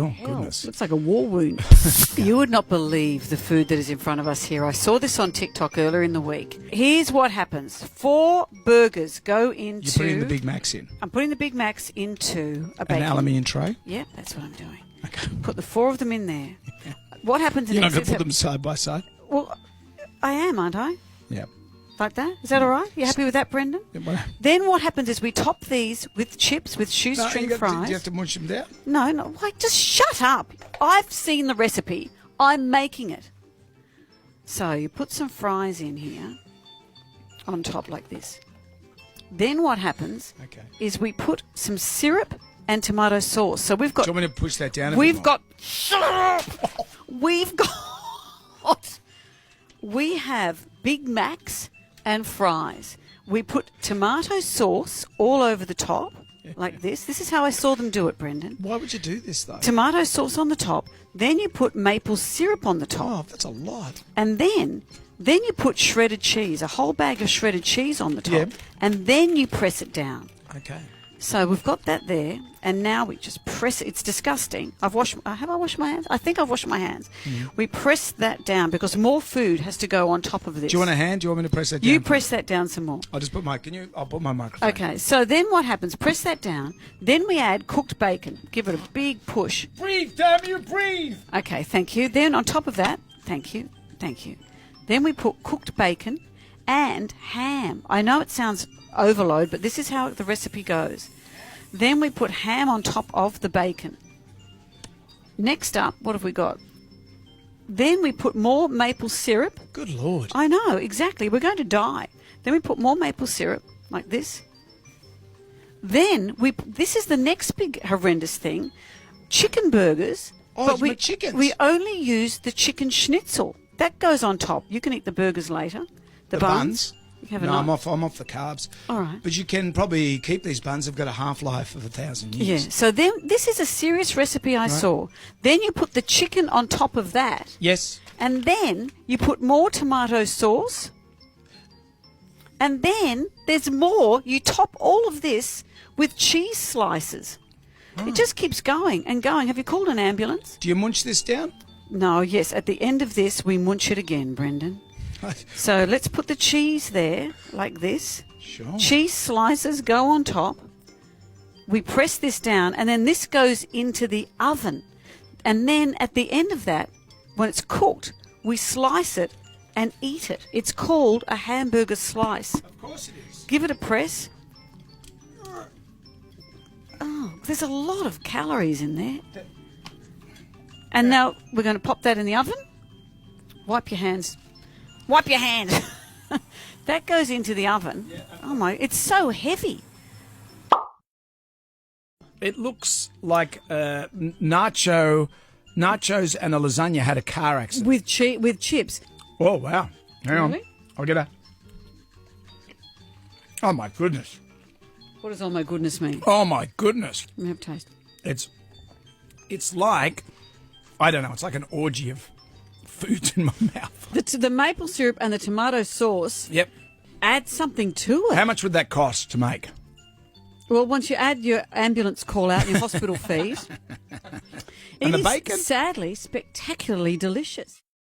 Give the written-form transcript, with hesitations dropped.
Oh, Hell, goodness. looks like a war wound. You would not believe the food that is in front of us here. I saw this on TikTok earlier in the week. Here's what happens. 4 burgers go into... You're putting the Big Macs in. I'm putting the Big Macs into a bacon. An aluminium tray? Yeah, that's what I'm doing. Okay. Put the 4 of them in there. What happens You're not next? going to put them side by side? Well, I am, aren't I? Yeah. Like that? Is that all right? You happy with that, Brendan? Then what happens is we top these with chips, with shoestring fries. Do you have to munch them down? No, wait, just shut up. I've seen the recipe. I'm making it. So you put some fries in here on top like this. Then what happens is we put some syrup and tomato sauce. So we've got... Do you want me to push that down a bit We've more? got... Shut up! We've got... We have Big Macs and fries. We put tomato sauce all over the top, like this. This is how I saw them do it, Brendan. Why would you do this, though? Tomato sauce on the top. Then you put maple syrup on the top. Oh, that's a lot. And then you put shredded cheese, a whole bag of shredded cheese on the top. Yep. And then you press it down. Okay. So we've got that there, and now we just press it. It's disgusting. Have I washed my hands? I think I've washed my hands. We press that down because more food has to go on top of this. Do you want a hand? Do you want me to press that down? You press that down some more. I'll just put my... I'll put my microphone. Okay, so then what happens? Press that down. Then we add cooked bacon. Give it a big push. Breathe, damn you, breathe! Okay, thank you. Then on top of that, thank you. Then we put cooked bacon and ham. I know it sounds overload, but this is how the recipe goes. Then we put ham on top of the bacon. Next up, what have we got? Then we put more maple syrup. Good Lord. I know, exactly. We're going to die. Then we put more maple syrup, like this. Then this is the next big horrendous thing, chicken burgers. Oh, but my chickens. we only use the chicken schnitzel. That goes on top. You can eat the burgers later. The buns. You can have a No, nice- I'm off the carbs. All right. But you can probably keep these buns. They've got a half-life of 1,000 years. Yeah. So then this is a serious recipe I saw. Then you put the chicken on top of that. Yes. And then you put more tomato sauce. And then there's more. You top all of this with cheese slices. It just keeps going and going. Have you called an ambulance? Do you munch this down? No, yes. At the end of this, we munch it again, Brendan. So let's put the cheese there, like this. Sure. Cheese slices go on top. We press this down, and then this goes into the oven. And then at the end of that, when it's cooked, we slice it and eat it. It's called a hamburger slice. Of course it is. Give it a press. Oh, there's a lot of calories in there. And now we're going to pop that in the oven. Wipe your hands. Wipe your hands. That goes into the oven. Oh my, it's so heavy. It looks like nachos and a lasagna had a car accident. With chips. Oh, wow. Hang on. Really? I'll get a... Oh, my goodness. What does oh my goodness mean? Oh, my goodness. Let me have a taste. It's like, I don't know, it's like an orgy of foods in my mouth. The maple syrup and the tomato sauce Yep. add something to it. How much would that cost to make? Well, once you add your ambulance call out and your hospital fees. And it the bacon? is sadly spectacularly delicious.